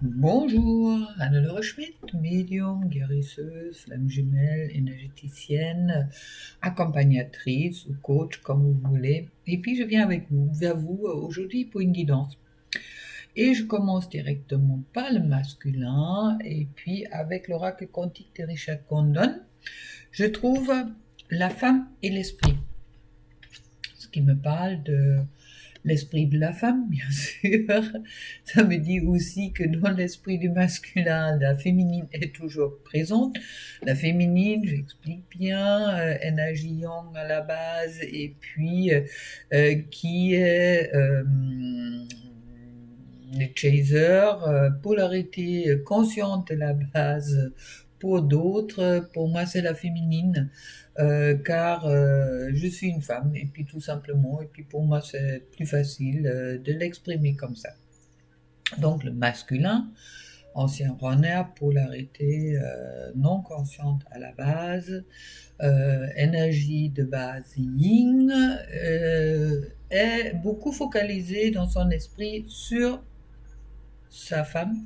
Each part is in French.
Bonjour, Anne-Laure Schmidt, médium, guérisseuse, flamme jumelle, énergéticienne, accompagnatrice ou coach, comme vous voulez. Et puis je viens vers vous aujourd'hui pour une guidance. Et je commence directement par le masculin, et puis avec l'oracle quantique de Richard Condon, je trouve la femme et l'esprit. Ce qui me parle de l'esprit de la femme, bien sûr. Ça me dit aussi que dans l'esprit du masculin, la féminine est toujours présente. La féminine, j'explique bien, énergie yang à la base, et puis qui est le chaser, polarité consciente à la base. Pour d'autres, pour moi, c'est la féminine, car je suis une femme, et puis tout simplement, et puis pour moi, c'est plus facile de l'exprimer comme ça. Donc le masculin, ancien runner, polarité non consciente à la base, énergie de base yin, est beaucoup focalisé dans son esprit sur sa femme,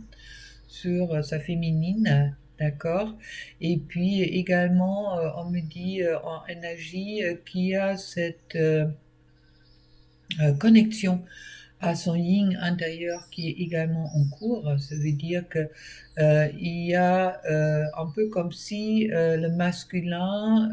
sur sa féminine, d'accord. Et puis également, on me dit en énergie qu'il y a cette connexion à son yin intérieur qui est également en cours. Ça veut dire que il y a un peu comme si le masculin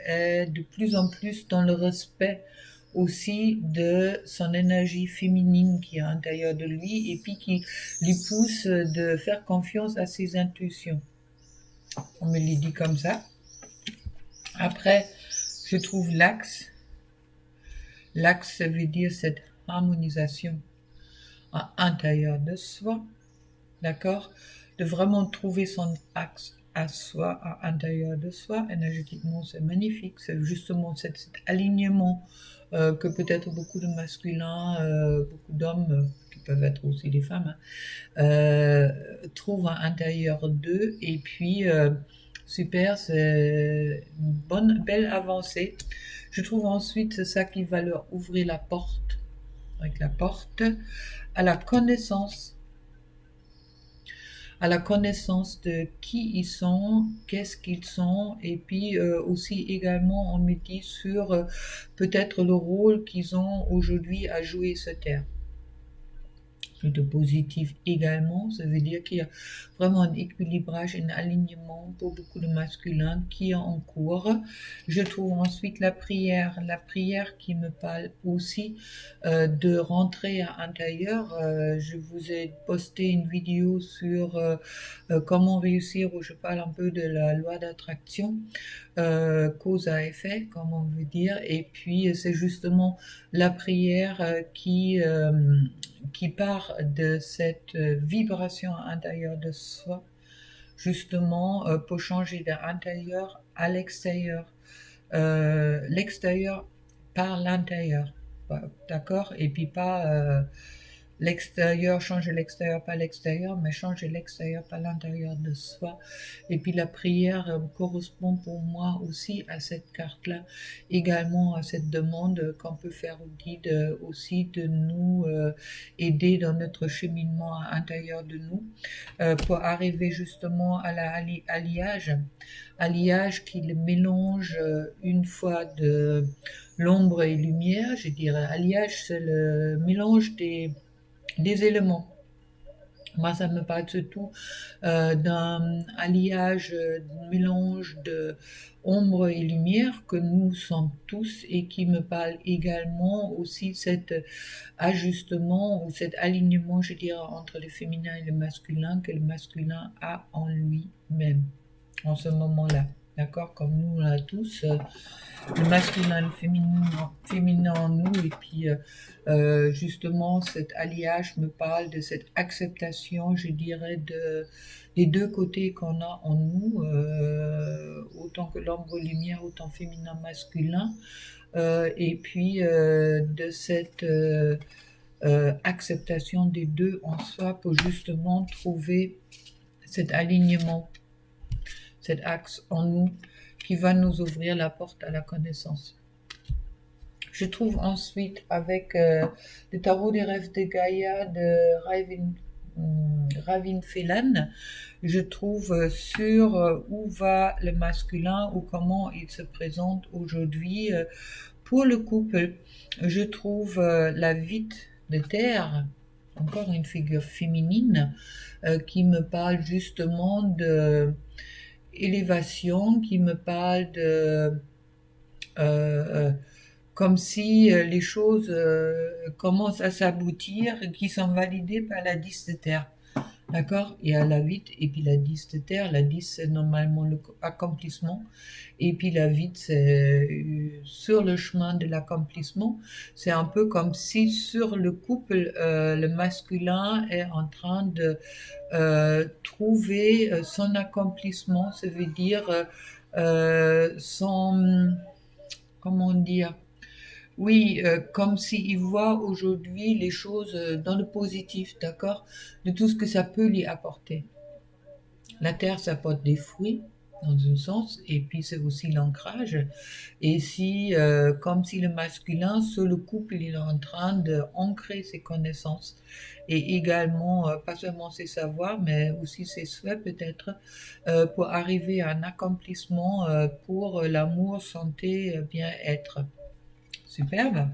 est de plus en plus dans le respect aussi de son énergie féminine qui est à l'intérieur de lui, et puis qui lui pousse de faire confiance à ses intuitions. On me le dit comme ça. Après, je trouve l'axe. L'axe, ça veut dire cette harmonisation à l'intérieur de soi, d'accord? De vraiment trouver son axe à soi, à l'intérieur de soi. Énergétiquement, c'est magnifique. C'est justement cet alignement que peut-être beaucoup de masculins, beaucoup d'hommes, qui peuvent être aussi des femmes, trouvent à l'intérieur d'eux. Et puis, super, c'est une belle avancée. Je trouve ensuite ça qui va leur ouvrir la porte, avec la porte, à la connaissance de qui ils sont, qu'est-ce qu'ils sont, et puis aussi également on me dit sur peut-être le rôle qu'ils ont aujourd'hui à jouer sur Terre. De positif également, ça veut dire qu'il y a vraiment un équilibrage, un alignement pour beaucoup de masculins qui est en cours. Je trouve ensuite la prière qui me parle aussi de rentrer à l'intérieur. Je vous ai posté une vidéo sur comment réussir, où je parle un peu de la loi d'attraction, cause à effet, comme on veut dire, et puis c'est justement la prière qui part de cette vibration intérieure de soi, justement pour changer de l'intérieur à l'extérieur, l'extérieur par l'intérieur, d'accord, et puis pas l'extérieur, changer l'extérieur par l'extérieur, mais changer l'extérieur par l'intérieur de soi. Et puis la prière correspond pour moi aussi à cette carte-là, également à cette demande qu'on peut faire au guide aussi de nous aider dans notre cheminement à l'intérieur de nous pour arriver justement à alliage qui le mélange une fois de l'ombre et lumière, je dirais. Alliage, c'est le mélange des éléments. Moi, ça me parle surtout d'un alliage, mélange de ombre et lumière que nous sommes tous, et qui me parle également aussi cet ajustement ou cet alignement, je dirais, entre le féminin et le masculin que le masculin a en lui-même en ce moment-là. D'accord? Comme nous, on a tous le masculin, le féminin en nous, et puis justement cet alliage me parle de cette acceptation, je dirais, des deux côtés qu'on a en nous, autant que l'ombre lumière, autant féminin masculin, et puis de cette acceptation des deux en soi pour justement trouver cet alignement, cet axe en nous qui va nous ouvrir la porte à la connaissance. Je trouve ensuite avec le tarot des rêves de Gaïa de Ravin Phelan, je trouve, sur où va le masculin ou comment il se présente aujourd'hui pour le couple. Je trouve la Vite de Terre, encore une figure féminine, qui me parle justement de élévation, qui me parle de comme si les choses commencent à s'aboutir, qui sont validées par la 10 de terre. D'accord? Il y a la vite et puis la 10 de terre. La 10, c'est normalement l'accomplissement. Et puis la vite, c'est sur le chemin de l'accomplissement. C'est un peu comme si sur le couple, le masculin est en train de trouver son accomplissement. Ça veut dire son... Comment dire? Oui, comme s'il voit aujourd'hui les choses dans le positif, d'accord? De tout ce que ça peut lui apporter. La terre, ça apporte des fruits, dans un sens, et puis c'est aussi l'ancrage. Et si, comme si le masculin, sur le couple, il est en train d'ancrer ses connaissances. Et également, pas seulement ses savoirs, mais aussi ses souhaits peut-être, pour arriver à un accomplissement pour l'amour, santé, bien-être. Superbe.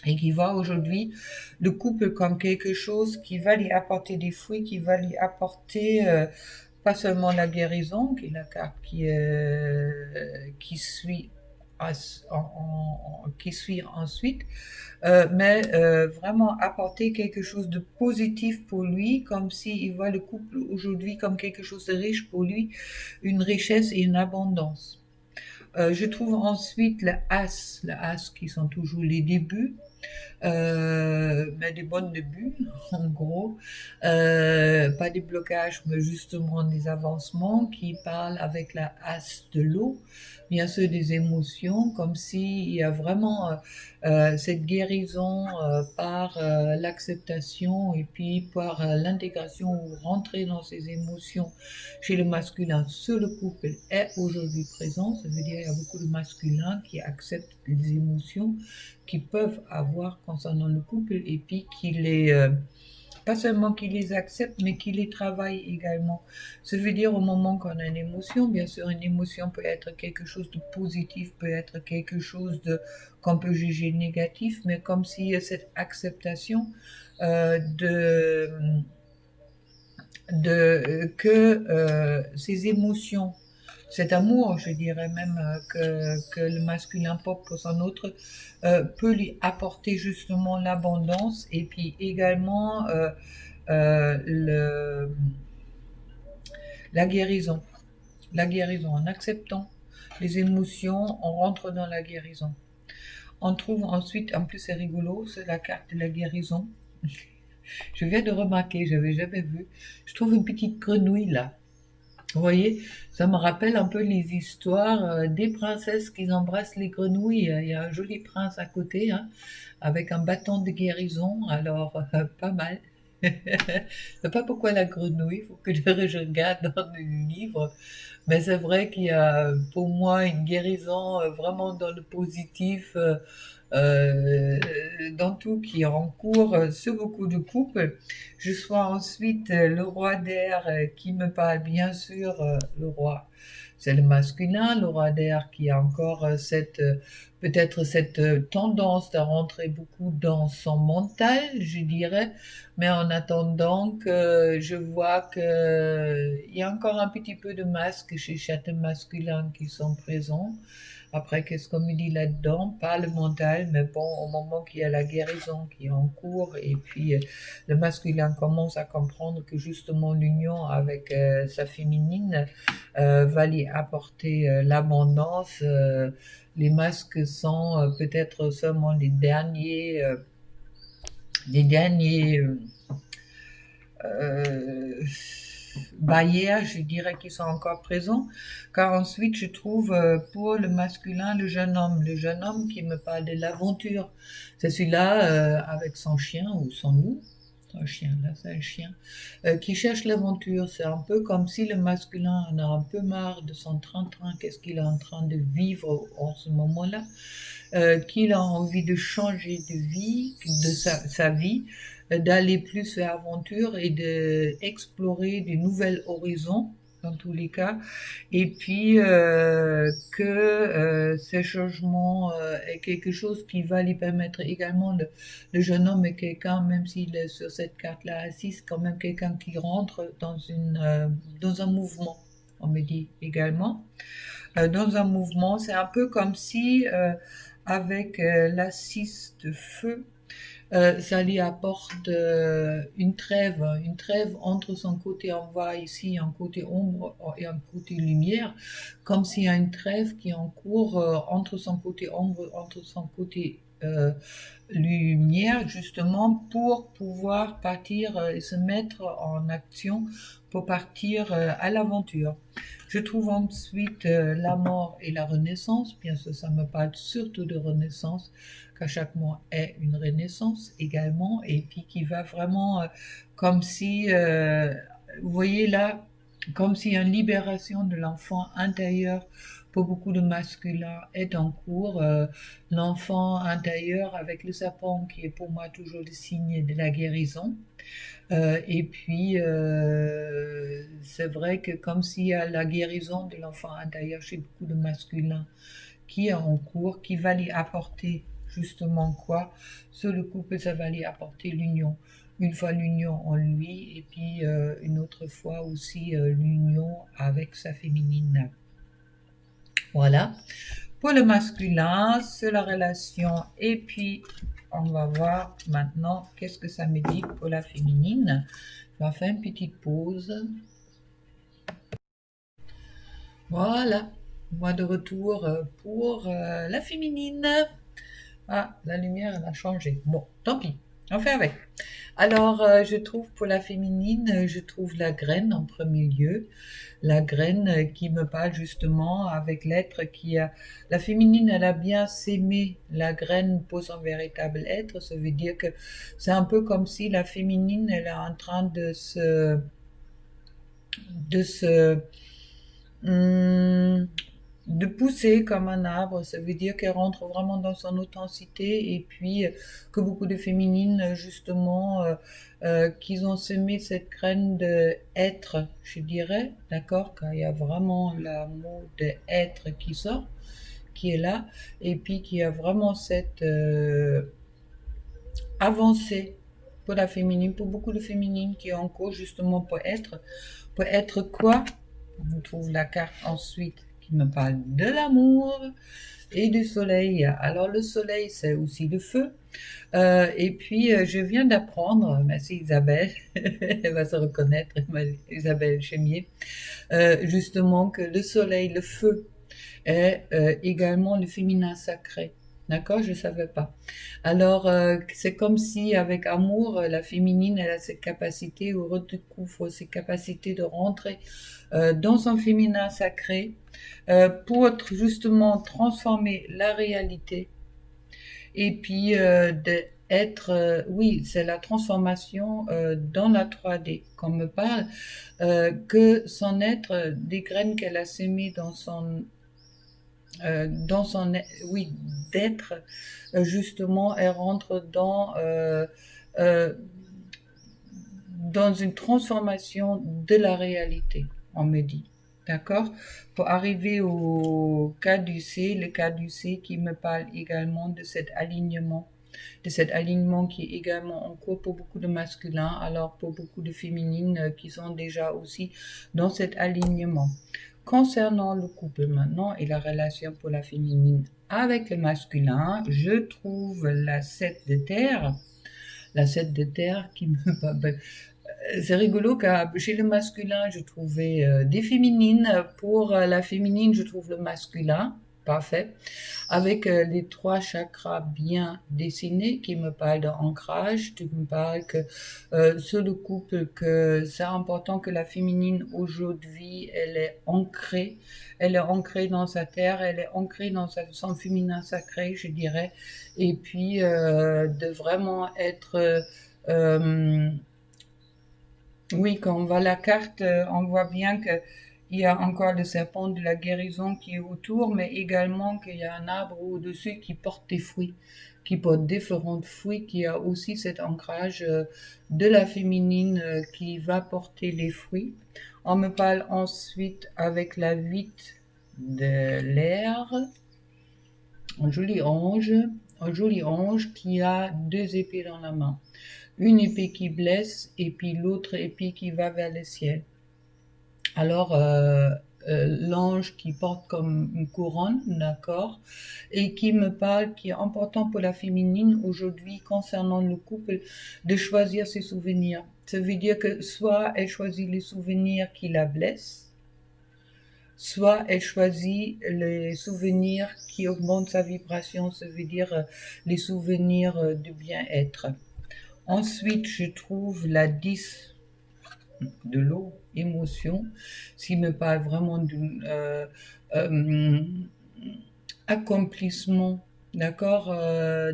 Et qui voit aujourd'hui le couple comme quelque chose qui va lui apporter des fruits, qui va lui apporter pas seulement la guérison, qui est la carte qui suit qui suit ensuite, mais vraiment apporter quelque chose de positif pour lui, comme s'il voit le couple aujourd'hui comme quelque chose de riche pour lui, une richesse et une abondance. Je trouve ensuite le As qui sont toujours les débuts, mais des bons débuts, en gros. Pas des blocages, mais justement des avancements qui parlent avec la As de l'eau, bien sûr des émotions, comme s'il y a vraiment cette guérison par l'acceptation et puis par l'intégration ou rentrer dans ces émotions chez le masculin sur le couple est aujourd'hui présent. Ça veut dire qu'il y a beaucoup de masculins qui acceptent les émotions qu'ils peuvent avoir concernant le couple et puis qui les pas seulement qu'ils les acceptent, mais qu'ils les travaillent également. Ça veut dire au moment qu'on a une émotion, bien sûr, une émotion peut être quelque chose de positif, peut être quelque chose de qu'on peut juger négatif, mais comme s'il y a cette acceptation que ces émotions, cet amour, je dirais même que le masculin porte pour son autre, peut lui apporter justement l'abondance et puis également le, la guérison. La guérison, en acceptant les émotions, on rentre dans la guérison. On trouve ensuite, en plus c'est rigolo, c'est la carte de la guérison. Je viens de remarquer, je n'avais jamais vu. Je trouve une petite grenouille là. Vous voyez, ça me rappelle un peu les histoires des princesses qui embrassent les grenouilles. Il y a un joli prince à côté, hein, avec un bâton de guérison, alors pas mal. Je sais pas pourquoi la grenouille, il faut que je regarde dans le livre. Mais c'est vrai qu'il y a pour moi une guérison vraiment dans le positif, euh, dans tout qui est en cours sur beaucoup de couples. Je sois ensuite le roi d'air qui me parle bien sûr, le roi. C'est le masculin, le roi d'air qui a encore peut-être cette tendance à rentrer beaucoup dans son mental, je dirais, mais en attendant que je vois qu'il y a encore un petit peu de masque chez chaque masculin qui sont présents. Après, qu'est-ce qu'on me dit là-dedans? Pas le mental, mais bon, au moment qu'il y a la guérison qui est en cours, et puis le masculin commence à comprendre que justement l'union avec sa féminine va lui apporter l'abondance. Les masques sont peut-être seulement les derniers barrières, je dirais, qui sont encore présents, car ensuite je trouve pour le masculin le jeune homme qui me parle de l'aventure. C'est celui-là avec son chien ou son loup, un chien, là c'est un chien, qui cherche l'aventure. C'est un peu comme si le masculin en a un peu marre de son train-train, qu'est-ce qu'il est en train de vivre en ce moment-là, qu'il a envie de changer de vie, de sa vie, d'aller plus vers l'aventure et d'explorer des nouveaux horizons, dans tous les cas, et puis que ce changement est quelque chose qui va lui permettre également, le jeune homme est quelqu'un, même s'il est sur cette carte-là assis, quand même quelqu'un qui rentre dans un mouvement, on me dit également. Dans un mouvement, c'est un peu comme si, avec la 6 de feu, ça lui apporte une trêve entre son côté en bas ici, un côté ombre et un côté lumière, comme s'il y a une trêve qui est en cours entre son côté ombre, entre son côté lumière, justement pour pouvoir partir et se mettre en action pour partir à l'aventure. Je trouve ensuite la mort et la renaissance. Bien sûr, ça me parle surtout de renaissance, qu'à chaque mois est une renaissance également, et puis qui va vraiment comme si, vous voyez là, comme si une libération de l'enfant intérieur pour beaucoup de masculins est en cours. L'enfant intérieur avec le serpent qui est pour moi toujours le signe de la guérison. Et puis, c'est vrai que comme s'il y a la guérison de l'enfant intérieur chez beaucoup de masculins qui est en cours, qui va lui apporter justement quoi? Sur le couple, ça va lui apporter l'union. Une fois l'union en lui, et puis une autre fois aussi l'union avec sa féminine. Voilà. Pour le masculin, c'est la relation. Et puis, on va voir maintenant qu'est-ce que ça me dit pour la féminine. Je vais faire une petite pause. Voilà. Moi de retour pour la féminine. Ah, la lumière, elle a changé. Bon, tant pis. On fait avec. Alors, je trouve pour la féminine, je trouve la graine en premier lieu. La graine qui me parle justement avec l'être qui a... La féminine, elle a bien sémé la graine pour son véritable être. Ça veut dire que c'est un peu comme si la féminine, elle est en train hum, de pousser comme un arbre. Ça veut dire qu'elle rentre vraiment dans son authenticité, et puis que beaucoup de féminines justement qu'ils ont semé cette graine de être, je dirais, d'accord, car il y a vraiment l'amour de être qui sort, qui est là, et puis qui a vraiment cette avancée pour la féminine, pour beaucoup de féminines qui est en cours justement pour être quoi? On trouve la carte ensuite qui me parle de l'amour et du soleil. Alors le soleil, c'est aussi le feu. Et puis, je viens d'apprendre, merci Isabelle, elle va se reconnaître, Isabelle Chemier, justement que le soleil, le feu, est également le féminin sacré. D'accord, je ne savais pas. Alors, c'est comme si avec amour, la féminine, elle a cette capacité, ou redécouvre ses capacités de rentrer dans son féminin sacré pour justement transformer la réalité. Et puis, oui, c'est la transformation dans la 3D qu'on me parle, que son être, des graines qu'elle a sémées dans son oui d'être justement elle rentre dans une transformation de la réalité, on me dit, d'accord, pour arriver au caducée, le caducée qui me parle également de cet alignement qui est également en cours pour beaucoup de masculins, alors pour beaucoup de féminines qui sont déjà aussi dans cet alignement. Concernant le couple maintenant et la relation pour la féminine avec le masculin, je trouve la 7 de terre. La 7 de terre qui me... C'est rigolo car chez le masculin, je trouvais des féminines. Pour la féminine, je trouve le masculin. Parfait. Avec les 3 chakras bien dessinés qui me parlent d'ancrage, qui me parlent que sur le couple, que c'est important que la féminine aujourd'hui, elle est ancrée dans sa terre, elle est ancrée dans son féminin sacré, je dirais, et puis de vraiment être... oui, quand on voit la carte, on voit bien que il y a encore le serpent de la guérison qui est autour, mais également qu'il y a un arbre au-dessus qui porte des fruits, qui porte différents fruits, qui a aussi cet ancrage de la féminine qui va porter les fruits. On me parle ensuite avec la 8 de l'air, un joli ange qui a deux épées dans la main. Une épée qui blesse et puis l'autre épée qui va vers le ciel. Alors, l'ange qui porte comme une couronne, d'accord, et qui me parle, qui est important pour la féminine aujourd'hui concernant le couple, de choisir ses souvenirs. Ça veut dire que soit elle choisit les souvenirs qui la blessent, soit elle choisit les souvenirs qui augmentent sa vibration, ça veut dire les souvenirs de bien-être. Ensuite, je trouve la 10 de l'eau, émotion, s'il me parle vraiment d'un accomplissement, d'accord,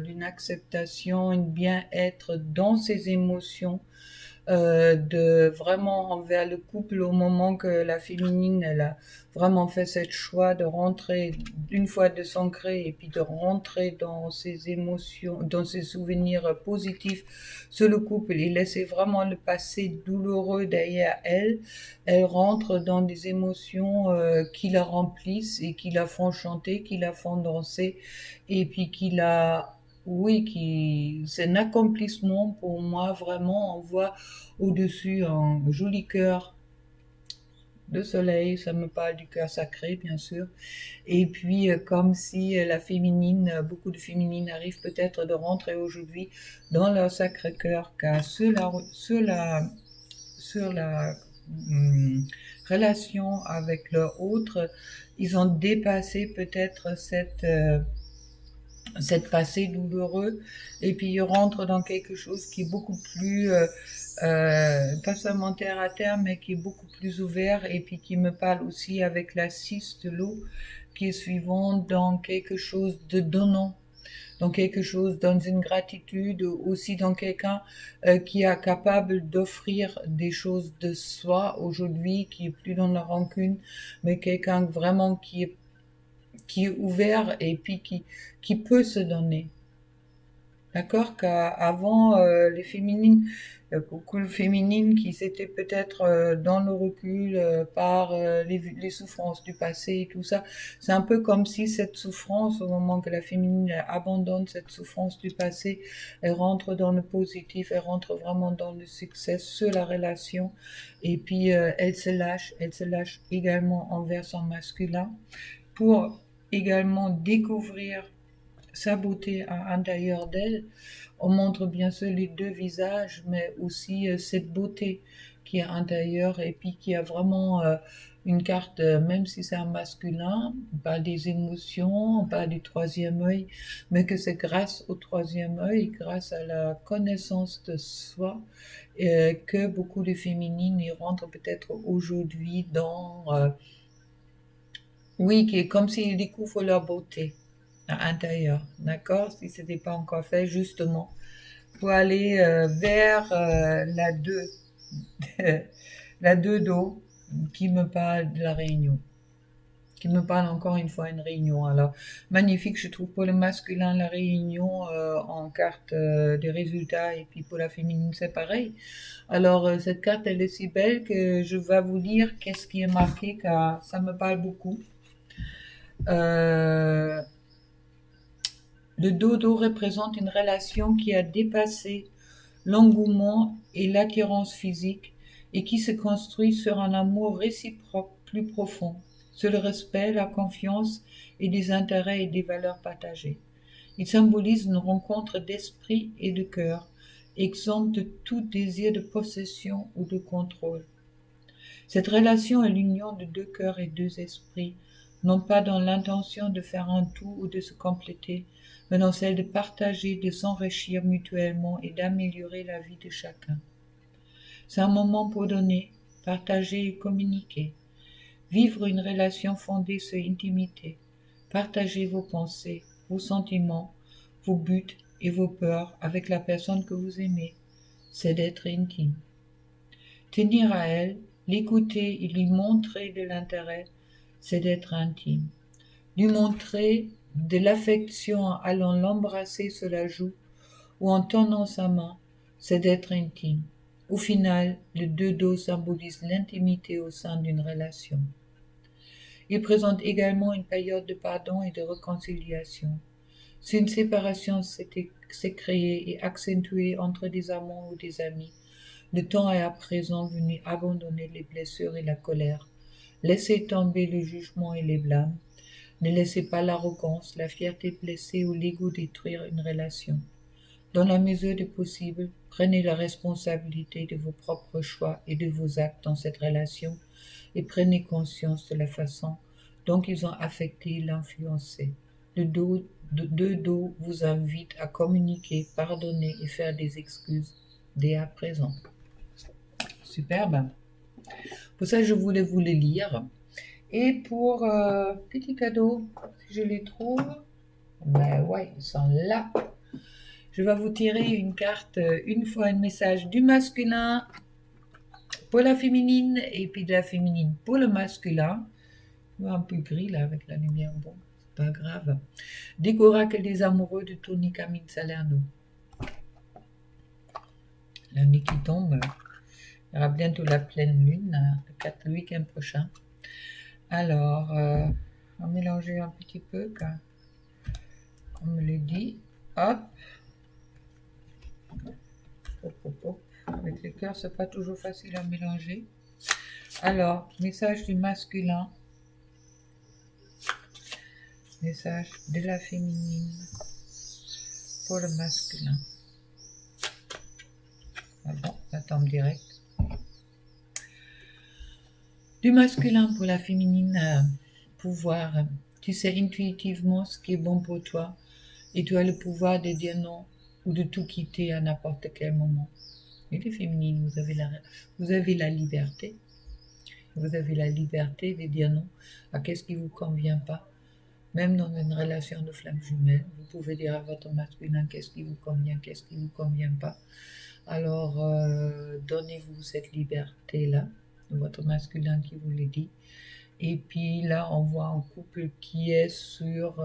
d'une acceptation, un bien-être dans ses émotions, de vraiment envers le couple au moment que la féminine elle a vraiment fait cette choix de rentrer une fois de s'ancrer et puis de rentrer dans ses émotions, dans ses souvenirs positifs sur le couple et laisser vraiment le passé douloureux derrière elle. Elle rentre dans des émotions qui la remplissent et qui la font chanter, qui la font danser et puis qui la c'est un accomplissement pour moi, vraiment. On voit au-dessus un joli cœur de soleil, ça me parle du cœur sacré, bien sûr. Et puis, comme si la féminine, beaucoup de féminines arrivent peut-être de rentrer aujourd'hui dans leur sacré cœur, car sur la relation avec leur autre, ils ont dépassé peut-être cette passé douloureux et puis il rentre dans quelque chose qui est beaucoup plus pas seulement terre à terre mais qui est beaucoup plus ouvert et puis qui me parle aussi avec la 6 de l'eau qui est suivant dans quelque chose de donnant, dans quelque chose, dans une gratitude, aussi dans quelqu'un qui est capable d'offrir des choses de soi aujourd'hui, qui est plus dans la rancune, mais quelqu'un vraiment qui est ouvert et puis qui peut se donner. D'accord? Qu'avant, les féminines, beaucoup de féminines qui s'étaient peut-être dans le recul par les souffrances du passé et tout ça. C'est un peu comme si cette souffrance, au moment que la féminine abandonne cette souffrance du passé, elle rentre dans le positif, elle rentre vraiment dans le succès sur la relation. Et puis, elle se lâche également envers son masculin pour également découvrir sa beauté à l'intérieur d'elle. On montre bien sûr les deux visages, mais aussi cette beauté qui est intérieure et puis qui a vraiment une carte, même si c'est un masculin, pas des émotions, pas du troisième œil, mais que c'est grâce au troisième œil, grâce à la connaissance de soi, que beaucoup de féminines y rentrent peut-être aujourd'hui dans, oui, qui est comme s'ils découvrent leur beauté à l'intérieur, d'accord? Si ce n'était pas encore fait, justement, pour aller vers la 2, la 2 d'eau, qui me parle de la réunion, qui me parle encore une fois une réunion. Alors, magnifique, je trouve, pour le masculin, la réunion en carte des résultats, et puis pour la féminine, c'est pareil. Alors, cette carte, elle est si belle que je vais vous lire qu'est-ce qui est marqué, car ça me parle beaucoup. Le dodo représente une relation qui a dépassé l'engouement et l'attirance physique et qui se construit sur un amour réciproque plus profond, sur le respect, la confiance et des intérêts et des valeurs partagées. Il symbolise une rencontre d'esprit et de cœur, exempte de tout désir de possession ou de contrôle. Cette relation est l'union de deux cœurs et deux esprits, non pas dans l'intention de faire un tout ou de se compléter, mais dans celle de partager, de s'enrichir mutuellement et d'améliorer la vie de chacun. C'est un moment pour donner, partager et communiquer, vivre une relation fondée sur intimité, partager vos pensées, vos sentiments, vos buts et vos peurs avec la personne que vous aimez, c'est d'être intime. Tenir à elle, L'écouter et lui montrer de l'intérêt, c'est d'être intime. Lui montrer de l'affection en allant l'embrasser sur la joue ou en tendant sa main, c'est d'être intime. Au final, le deux dos symbolise l'intimité au sein d'une relation. Il présente également une période de pardon et de réconciliation. Si une séparation s'est créée et accentuée entre des amants ou des amis, le temps est à présent venu abandonner les blessures et la colère. Laissez tomber le jugement et les blâmes. Ne laissez pas l'arrogance, la fierté blessée ou l'ego détruire une relation. Dans la mesure du possible, prenez la responsabilité de vos propres choix et de vos actes dans cette relation et prenez conscience de la façon dont ils ont affecté et l'influencé. Le deux dos vous invite à communiquer, pardonner et faire des excuses dès à présent. Superbe. Pour ça, je voulais vous les lire. Et pour petit cadeau, si je les trouve, ben ouais, ils sont là. Je vais vous tirer une carte, une fois un message du masculin pour la féminine et puis de la féminine pour le masculin. Un peu gris là avec la lumière, bon, c'est pas grave. Des oracles des amoureux de Tony Camille Salerno. L'année qui tombe, il y aura bientôt la pleine lune, le week-end prochain. Alors, on va mélanger un petit peu, comme on me le dit. Hop. Hop, hop, hop. Avec les cœurs, c'est pas toujours facile à mélanger. Alors, message du masculin. Message de la féminine pour le masculin. Ah bon, ça tombe direct. Du masculin pour la féminine, pouvoir. Tu sais intuitivement ce qui est bon pour toi et tu as le pouvoir de dire non ou de tout quitter à n'importe quel moment. Et les féminines, vous avez la liberté. Vous avez la liberté de dire non à qu'est-ce qui ne vous convient pas. Même dans une relation de flamme jumelle, vous pouvez dire à votre masculin qu'est-ce qui vous convient, qu'est-ce qui ne vous convient pas. Alors, donnez-vous cette liberté-là, votre masculin qui vous le dit. Et puis là, on voit un couple qui est sur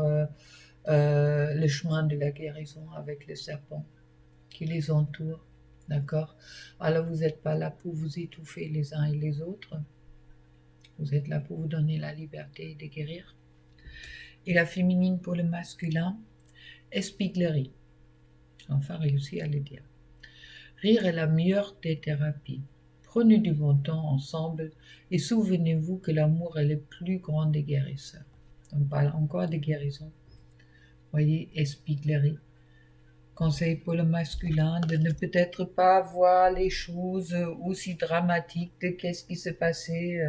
le chemin de la guérison avec le serpent qui les entoure. D'accord? Alors, vous n'êtes pas là pour vous étouffer les uns et les autres. Vous êtes là pour vous donner la liberté de guérir. Et la féminine pour le masculin, espièglerie. Enfin, réussi à le dire. Rire est la meilleure des thérapies. Prenez du bon temps ensemble et souvenez-vous que l'amour est le plus grand des guérisseurs. On parle encore de guérison. Voyez, espièglerie. Conseil pour le masculin de ne peut-être pas voir les choses aussi dramatiques de qu'est-ce qui s'est passé.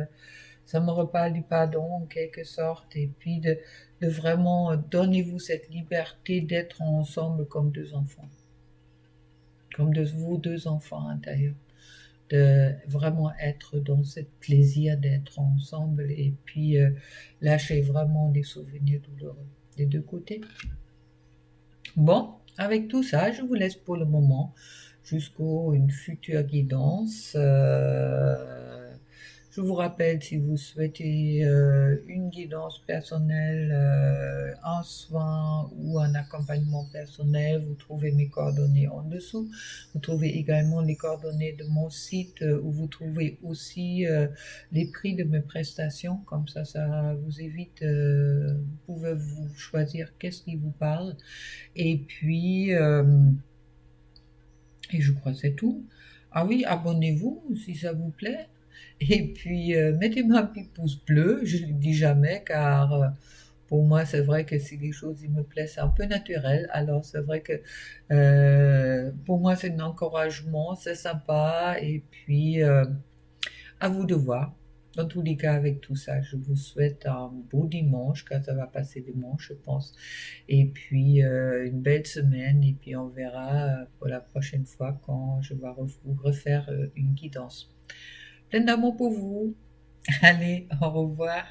Ça me reparle du pardon en quelque sorte. Et puis de vraiment donnez-vous cette liberté d'être ensemble comme deux enfants. Comme vos deux enfants intérieurs. De vraiment être dans ce plaisir d'être ensemble et puis lâcher vraiment des souvenirs douloureux des deux côtés. Bon, avec tout ça, je vous laisse pour le moment jusqu'à une future guidance. Je vous rappelle, si vous souhaitez une guidance personnelle, un soin ou un accompagnement personnel, vous trouvez mes coordonnées en dessous. Vous trouvez également les coordonnées de mon site où vous trouvez aussi les prix de mes prestations. Comme ça vous évite, vous pouvez vous choisir qu'est-ce qui vous parle. Et puis, et je crois que c'est tout. Ah oui, abonnez-vous si ça vous plaît. Et puis, mettez-moi un petit pouce bleu, je ne le dis jamais, car pour moi, c'est vrai que si les choses me plaisent, c'est un peu naturel. Alors, c'est vrai que pour moi, c'est un encouragement, c'est sympa. Et puis, à vous de voir. Dans tous les cas, avec tout ça, je vous souhaite un beau dimanche, car ça va passer dimanche, je pense. Et puis, une belle semaine. Et puis, on verra pour la prochaine fois quand je vais vous refaire une guidance. Plein d'amour pour vous. Allez, au revoir.